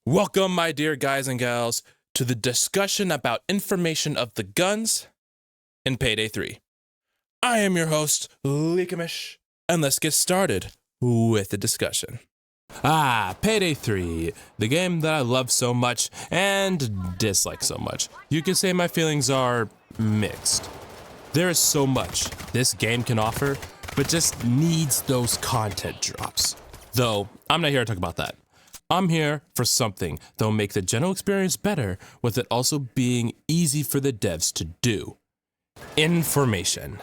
Welcome, my dear guys and gals, to the discussion about information of the guns in Payday 3. I am your host, Likamish, and let's get started with the discussion. Payday 3, the game that I love so much and dislike so much. You could say my feelings are mixed. There is so much this game can offer, but just needs those content drops. Though, I'm not here to talk about that. I'm here for something that will make the general experience better, with it also being easy for the devs to do. Information.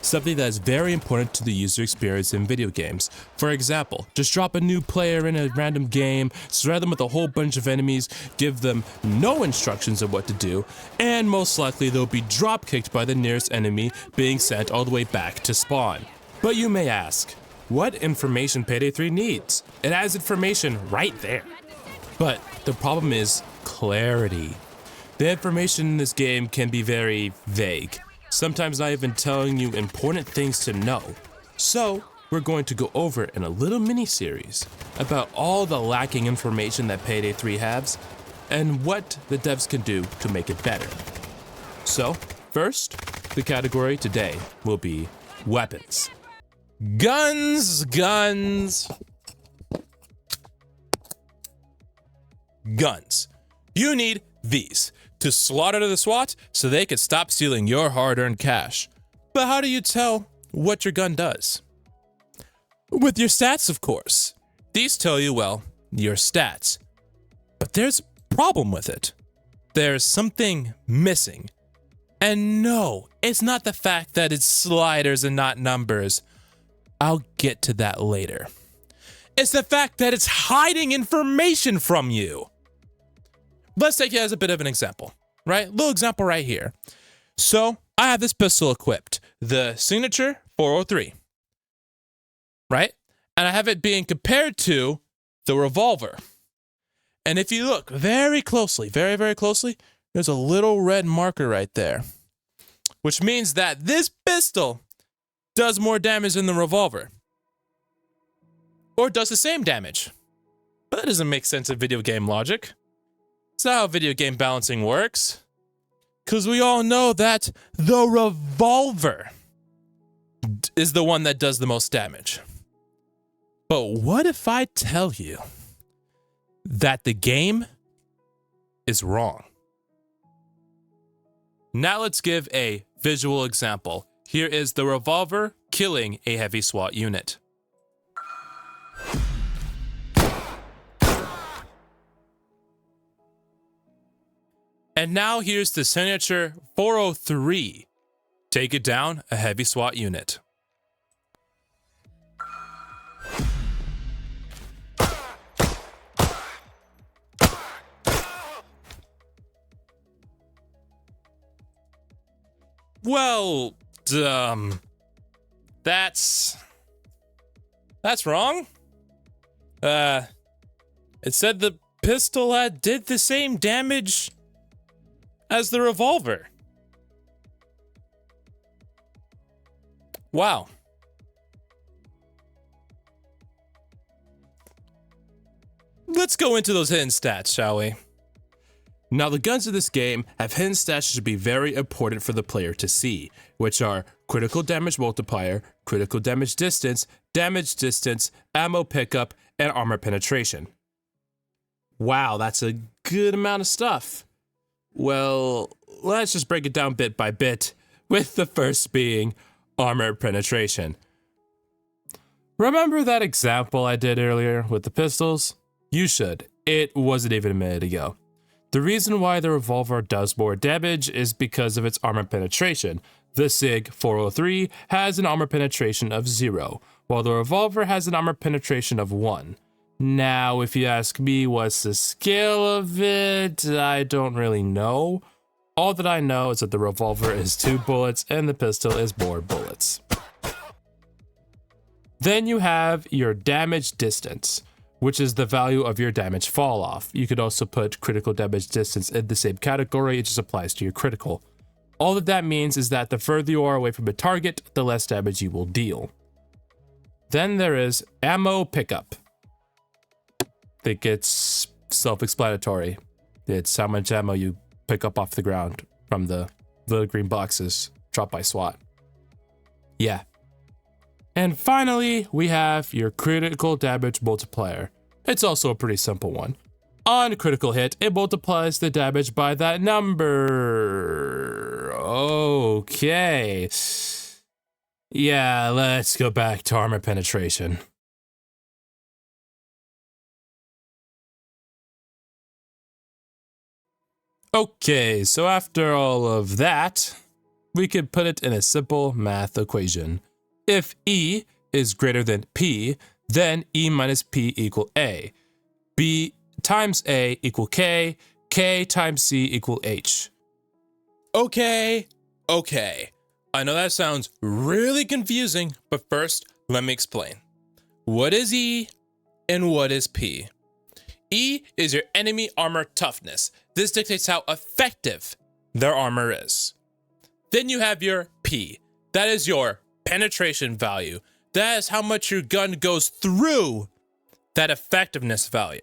Something that is very important to the user experience in video games. For example, just drop a new player in a random game, surround them with a whole bunch of enemies, give them no instructions of what to do, and most likely they'll be drop-kicked by the nearest enemy, being sent all the way back to spawn. But you may ask, what information Payday 3 needs? It has information right there. But the problem is clarity. The information in this game can be very vague, sometimes not even telling you important things to know. So, we're going to go over in a little mini-series about all the lacking information that Payday 3 has, and what the devs can do to make it better. So, first, the category today will be weapons. Guns. You need these to slaughter the SWAT so they can stop stealing your hard-earned cash. But how do you tell what your gun does? With your stats, of course. These tell you, well, your stats. But there's a problem with it. There's something missing. And no, it's not the fact that it's sliders and not numbers. I'll get to that later. It's the fact that it's hiding information from you. Let's take it as a bit of an example, right? Little example right here. So I have this pistol equipped, the Signature 403, right? And I have it being compared to the revolver. And if you look very closely, very, very closely, there's a little red marker right there, which means that this pistol does more damage than the revolver. Or does the same damage. But that doesn't make sense in video game logic. It's not how video game balancing works. Because we all know that the revolver is the one that does the most damage. But what if I tell you that the game is wrong? Now let's give a visual example. Here is the revolver killing a heavy SWAT unit. And now here's the Signature 403. Take it down a heavy SWAT unit. Well, that's wrong. It said the pistol did the same damage as the revolver. Wow. Let's go into those hidden stats, shall we? Now, the guns of this game have hidden stats that should be very important for the player to see, which are critical damage multiplier, critical damage distance, ammo pickup, and armor penetration. Wow, that's a good amount of stuff. Well, let's just break it down bit by bit, with the first being armor penetration. Remember that example I did earlier with the pistols? You should. It wasn't even a minute ago. The reason why the revolver does more damage is because of its armor penetration. The SIG 403 has an armor penetration of 0, while the revolver has an armor penetration of 1. Now, if you ask me what's the scale of it, I don't really know. All that I know is that the revolver is 2 bullets and the pistol is more bullets. Then you have your damage distance, which is the value of your damage fall off. You could also put critical damage distance in the same category. It just applies to your critical. All that means is that the further you are away from a target, the less damage you will deal. Then there is ammo pickup. I think it's self-explanatory. It's how much ammo you pick up off the ground from the little green boxes dropped by SWAT. Yeah. And finally, we have your critical damage multiplier. It's also a pretty simple one. On critical hit, it multiplies the damage by that number. Okay. Yeah, let's go back to armor penetration. Okay, so after all of that, we could put it in a simple math equation. If E is greater than P, then E minus P equal A. B times A equal K, K times C equal H. Okay. I know that sounds really confusing, but first, let me explain. What is E and what is P? E is your enemy armor toughness. This dictates how effective their armor is. Then you have your P. That is your penetration value. That is how much your gun goes through that effectiveness value.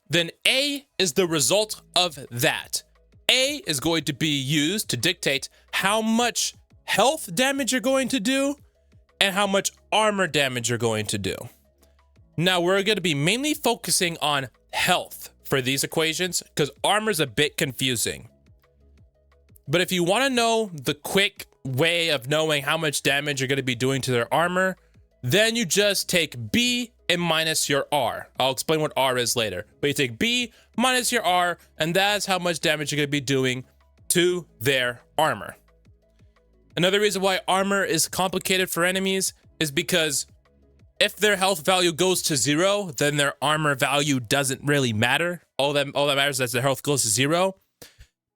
Then A is the result of that. A is going to be used to dictate how much health damage you're going to do and how much armor damage you're going to do. Now we're going to be mainly focusing on health for these equations because armor is a bit confusing. But if you want to know the quick way of knowing how much damage you're going to be doing to their armor, then you just take B and minus your R. I'll explain what R is later. But you take B minus your R, and that's how much damage you're going to be doing to their armor. Another reason why armor is complicated for enemies is because if their health value goes to 0, then their armor value doesn't really matter. All that matters is that their health goes to 0.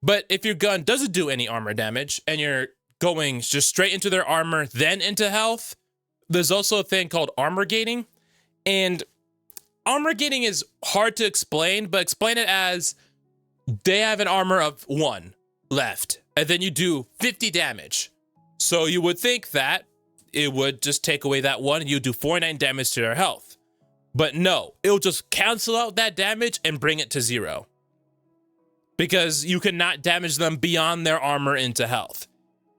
But if your gun doesn't do any armor damage and you're going just straight into their armor, then into health, there's also a thing called armor gating. And armor gating is hard to explain, but explain it as they have an armor of 1 left, and then you do 50 damage. So you would think that it would just take away that 1 and you do 49 damage to their health. But no, it'll just cancel out that damage and bring it to 0. Because you cannot damage them beyond their armor into health.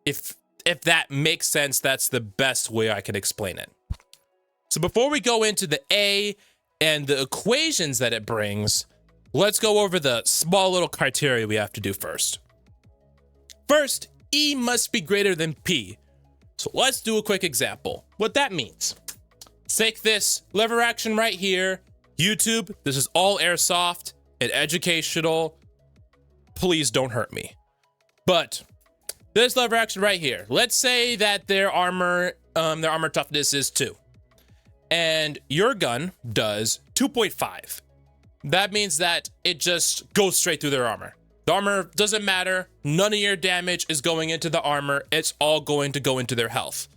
If that makes sense, that's the best way I can explain it. So before we go into the A and the equations that it brings, let's go over the small little criteria we have to do first. First, E must be greater than P. So let's do a quick example. What that means. Take this lever action right here. YouTube, this is all airsoft and educational. Please don't hurt me. But this lever action right here. Let's say that their armor toughness is 2. And your gun does 2.5. That means that it just goes straight through their armor. The armor doesn't matter. None of your damage is going into the armor. It's all going to go into their health.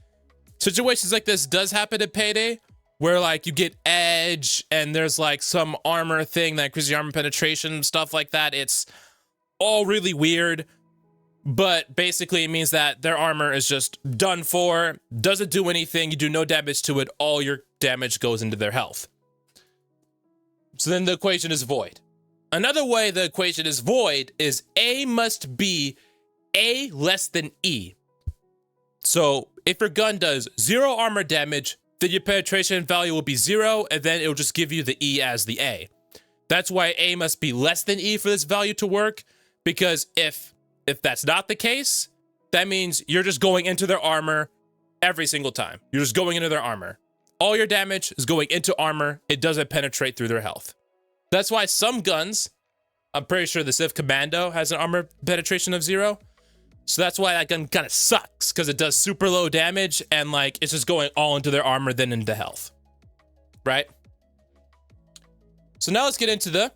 Situations like this does happen at Payday, where like you get edge and there's like some armor thing that increases your armor penetration, stuff like that. It's all really weird. But basically it means that their armor is just done for, doesn't do anything, you do no damage to it, all your damage goes into their health. So then the equation is void. Another way the equation is void is A must be A less than E. So if your gun does 0 armor damage, then your penetration value will be 0, and then it'll just give you the E as the A. That's why A must be less than E for this value to work, because if that's not the case, that means you're just going into their armor every single time. You're just going into their armor. All your damage is going into armor. It doesn't penetrate through their health. That's why some guns, I'm pretty sure the Civ Commando has an armor penetration of 0. So that's why that gun kind of sucks, because it does super low damage and like it's just going all into their armor, then into health. Right? So now let's get into the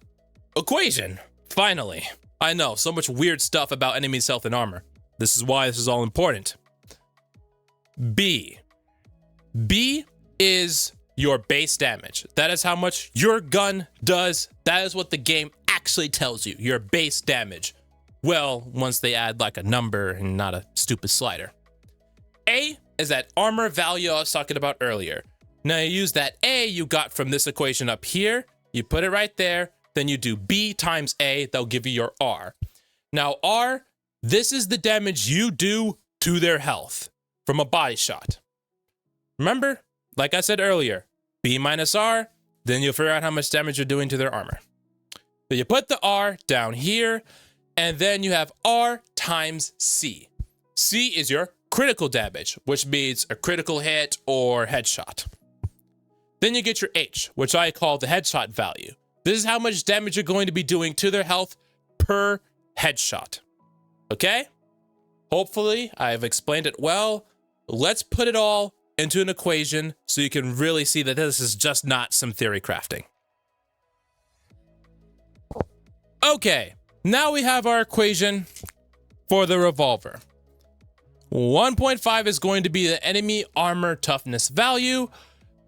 equation. Finally. I know, so much weird stuff about enemies' health and armor. This is why this is all important. B. B is your base damage. That is how much your gun does. That is what the game actually tells you, your base damage. Well, once they add like a number and not a stupid slider. A is that armor value I was talking about earlier. Now you use that A you got from this equation up here. You put it right there. Then you do B times A. They'll give you your R. Now, R, this is the damage you do to their health from a body shot. Remember, like I said earlier, B minus R, then you'll figure out how much damage you're doing to their armor. So you put the R down here, and then you have R times C. C is your critical damage, which means a critical hit or headshot. Then you get your H, which I call the headshot value. This is how much damage you're going to be doing to their health per headshot. Okay? Hopefully, I've explained it well. Let's put it all into an equation so you can really see that this is just not some theory crafting. Okay, now we have our equation for the revolver. 1.5 is going to be the enemy armor toughness value.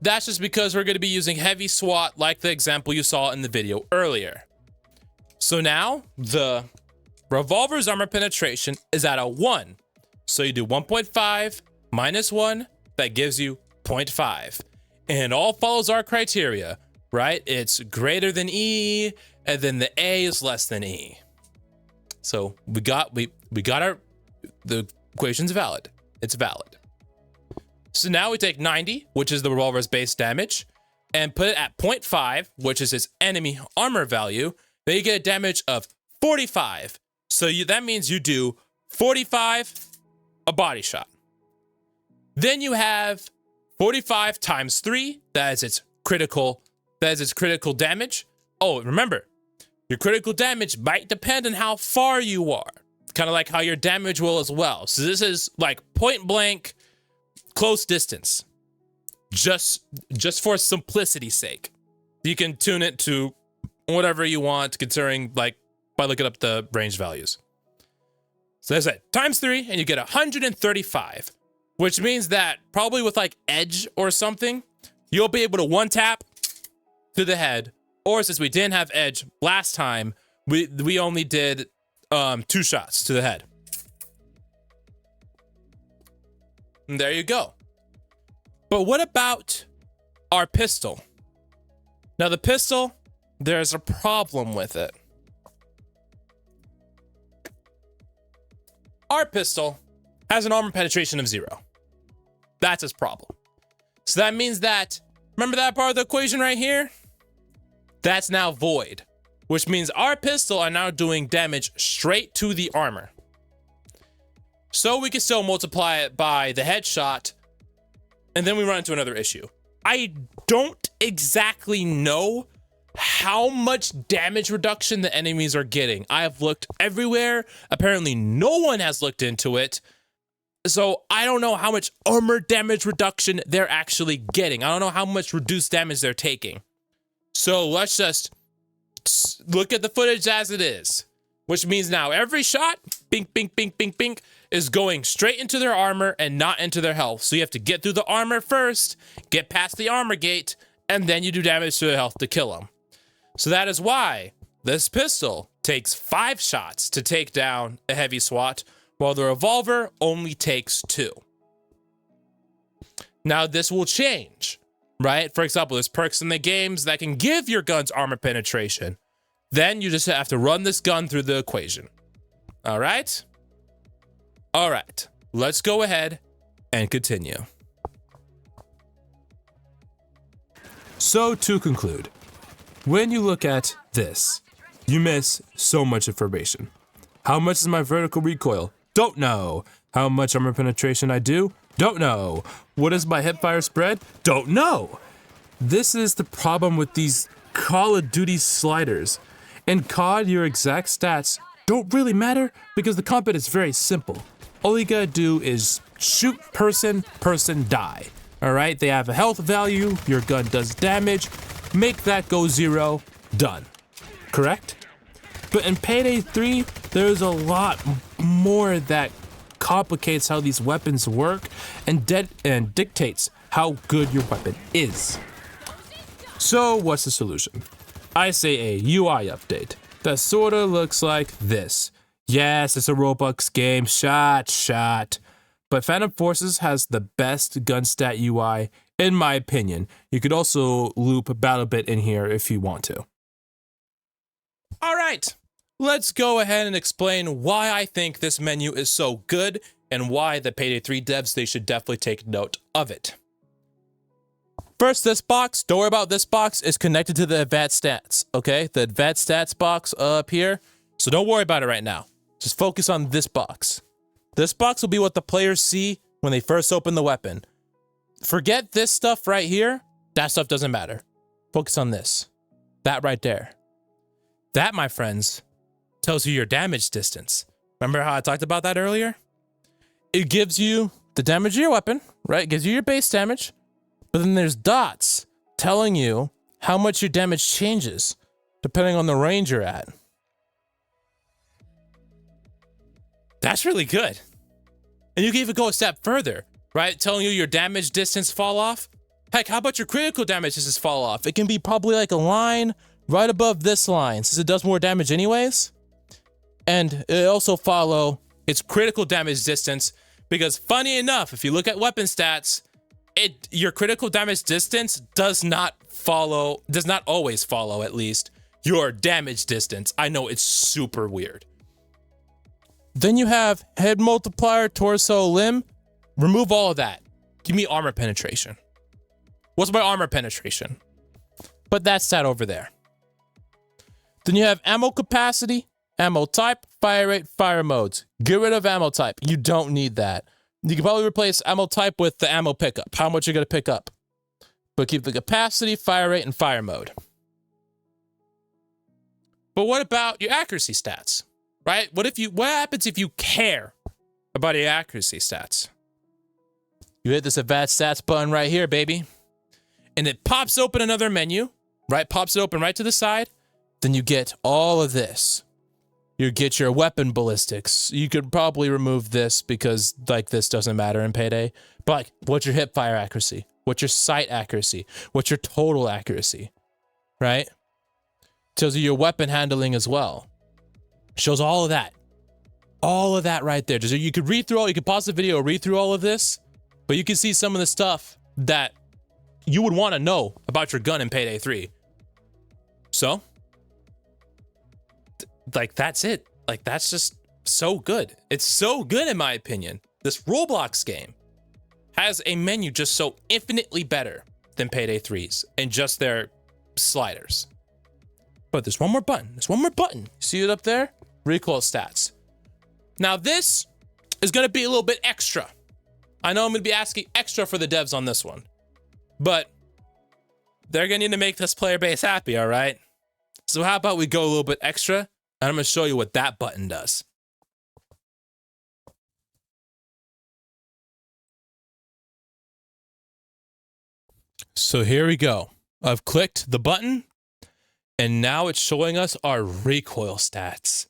That's just because we're going to be using heavy SWAT like the example you saw in the video earlier. So now the revolver's armor penetration is at a 1. So you do 1.5 minus 1, that gives you 0.5. And it all follows our criteria, right? It's greater than E, and then the A is less than E. So we got the equation's valid. It's valid. So now we take 90, which is the revolver's base damage, and put it at 0.5, which is its enemy armor value. Then you get a damage of 45. So that means you do 45 a body shot. Then you have 45 times 3. That is its critical damage. Oh, remember, your critical damage might depend on how far you are. Kind of like how your damage will as well. So this is like point blank, close distance. Just for simplicity's sake. You can tune it to whatever you want, considering like by looking up the range values. So that's it. Times 3, and you get 135. Which means that probably with like edge or something, you'll be able to one tap to the head. Or since we didn't have edge last time, we only did 2 shots to the head. And there you go. But what about our pistol? Now the pistol, there's a problem with it. Our pistol has an armor penetration of 0. That's its problem. So that means that, remember that part of the equation right here? That's now void, which means our pistol are now doing damage straight to the armor. So we can still multiply it by the headshot, and then we run into another issue. I don't exactly know how much damage reduction the enemies are getting. I have looked everywhere. Apparently no one has looked into it. So I don't know how much armor damage reduction they're actually getting. I don't know how much reduced damage they're taking. So let's just look at the footage as it is. Which means now every shot, bink, bink, bink, bink, bink, is going straight into their armor and not into their health. So you have to get through the armor first, get past the armor gate, and then you do damage to their health to kill them. So that is why this pistol takes 5 shots to take down a heavy SWAT, while the revolver only takes 2. Now this will change, right? For example, there's perks in the games that can give your guns armor penetration. Then you just have to run this gun through the equation. All right? All right, let's go ahead and continue. So to conclude, when you look at this, you miss so much information. How much is my vertical recoil? Don't know. How much armor penetration I do? Don't know. What is my hipfire spread? Don't know. This is the problem with these Call of Duty sliders. In COD, your exact stats don't really matter because the combat is very simple. All you gotta do is shoot person, die. All right, they have a health value, your gun does damage, make that go 0, done. Correct? But in Payday 3, there's a lot more that complicates how these weapons work and dictates how good your weapon is. So what's the solution? I say a UI update that sorta looks like this. Yes, it's a Roblox game, shot. But Phantom Forces has the best gun stat UI in my opinion. You could also loop about a bit in here if you want to. All right, let's go ahead and explain why I think this menu is so good and why the Payday 3 devs, they should definitely take note of it. First, this box, don't worry about this box, is connected to the advanced stats, okay? The advanced stats box up here. So don't worry about it right now. Just focus on this box. This box will be what the players see when they first open the weapon. Forget this stuff right here. That stuff doesn't matter. Focus on this. That right there. That, my friends, tells you your damage distance. Remember how I talked about that earlier? It gives you the damage of your weapon, right? It gives you your base damage. But then there's dots telling you how much your damage changes depending on the range you're at. That's really good. And you can even go a step further, right? Telling you your damage distance fall off. Heck, how about your critical damage distance fall off? It can be probably like a line right above this line, since it does more damage anyways. And it also follow its critical damage distance, because funny enough, if you look at weapon stats, your critical damage distance does not always follow, at least, your damage distance. I know, it's super weird. Then you have head multiplier, torso, limb. Remove all of that. Give me armor penetration. What's my armor penetration? Put that stat over there. Then you have ammo capacity, ammo type, fire rate, fire modes. Get rid of ammo type. You don't need that. You can probably replace ammo type with the ammo pickup. How much you're going to pick up. But keep the capacity, fire rate, and fire mode. But what about your accuracy stats? Right? What happens if you care about your accuracy stats? You hit this advanced stats button right here, baby. And it pops open another menu, right? Pops it open right to the side. Then you get all of this. You get your weapon ballistics. You could probably remove this because like this doesn't matter in Payday. But like, what's your hip fire accuracy? What's your sight accuracy? What's your total accuracy? Right? Tells you your weapon handling as well. Shows all of that. All of that right there. You could read through all, you could pause the video, read through all of this, but you can see some of the stuff that you would want to know about your gun in Payday 3. So, like, that's it. Like, that's just so good. It's so good in my opinion. This Roblox game has a menu just so infinitely better than Payday 3's and just their sliders. But there's one more button. There's one more button. See it up there? Recoil stats. Now this is going to be a little bit extra. I know I'm going to be asking extra for the devs on this one, but they're going to need to make this player base happy, all right? So how about we go a little bit extra, and I'm going to show you what that button does. So here we go. I've clicked the button, and now it's showing us our recoil stats.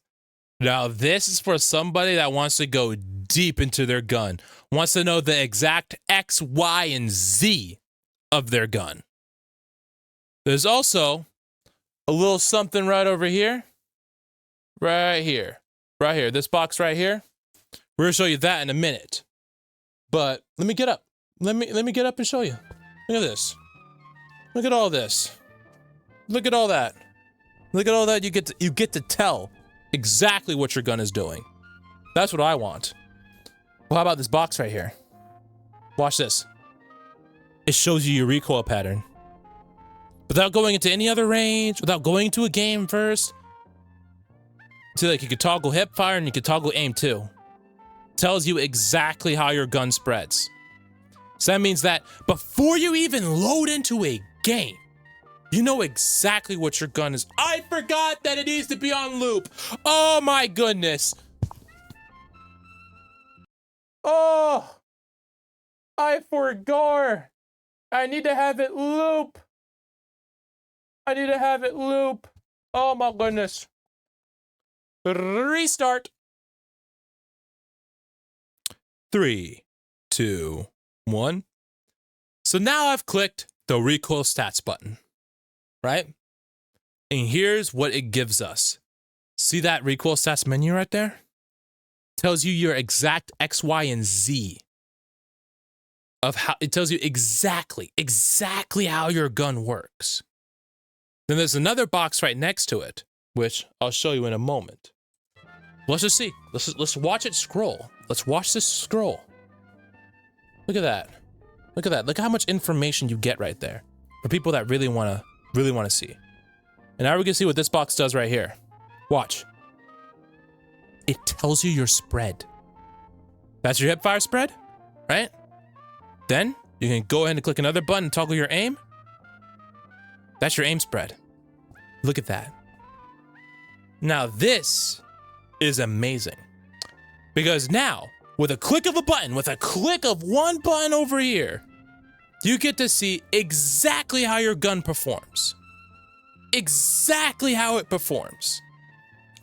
Now, this is for somebody that wants to go deep into their gun, wants to know the exact X, Y, and Z of their gun. There's also a little something right over here. Right here. Right here. This box right here. We're going to show you that in a minute. But let me get up. Let me get up and show you. Look at this. Look at all this. Look at all that. Look at all that. You get to tell exactly what your gun is doing. That's what I want. Well, how about this box right here? Watch this. It shows you your recoil pattern. Without going into any other range, without going into a game first. See, like you could toggle hip fire and you could toggle aim too. Tells you exactly how your gun spreads. So that means that before you even load into a game, you know exactly what your gun is. I forgot that it needs to be on loop. Oh my goodness. Oh, I forgot. I need to have it loop. I need to have it loop. Oh my goodness. Restart. 3, 2, 1. So now I've clicked the recoil stats button. Right? And here's what it gives us. See that recoil stats menu right there? Tells you your exact X, Y, and Z. of how it tells you exactly how your gun works. Then there's another box right next to it, which I'll show you in a moment. Let's just see. Let's watch it scroll. Let's watch this scroll. Look at that. Look at that. Look how much information you get right there for people that really want to see. And now we can see what this box does right here. Watch. It tells you your spread. That's your hipfire spread, right? Then you can go ahead and click another button and toggle your aim. That's your aim spread. Look at that. Now this is amazing. Because now, with a click of a button, with a click of one button over here, you get to see exactly how your gun performs. Exactly how it performs.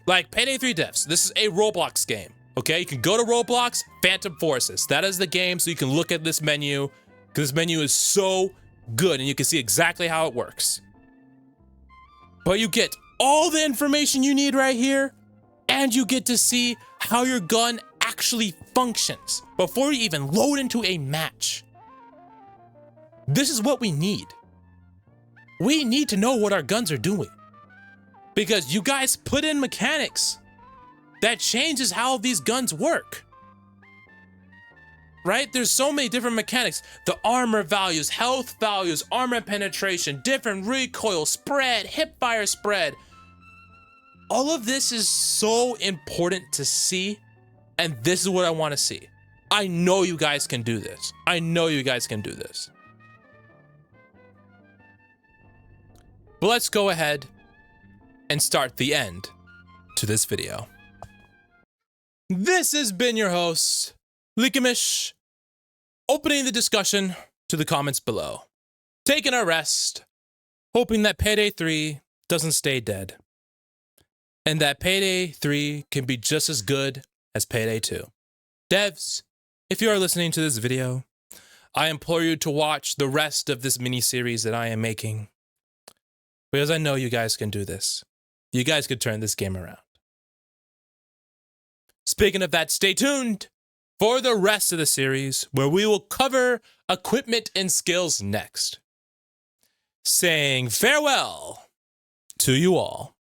Like Payday 3 Devs, this is a Roblox game, okay? You can go to Roblox, Phantom Forces. That is the game, so you can look at this menu, because this menu is so good, and you can see exactly how it works. But you get all the information you need right here, and you get to see how your gun actually functions before you even load into a match. This is what we need. We need to know what our guns are doing. Because you guys put in mechanics that changes how these guns work. Right? There's so many different mechanics. The armor values, health values, armor penetration, different recoil, spread, hipfire spread. All of this is so important to see, and this is what I want to see. I know you guys can do this. I know you guys can do this. But let's go ahead and start the end to this video. This has been your host, Likamish, opening the discussion to the comments below. Taking a rest, hoping that Payday 3 doesn't stay dead, and that Payday 3 can be just as good as Payday 2. Devs, if you are listening to this video, I implore you to watch the rest of this mini-series that I am making, because I know you guys can do this. You guys could turn this game around. Speaking of that, stay tuned for the rest of the series, where we will cover equipment and skills next. Saying farewell to you all.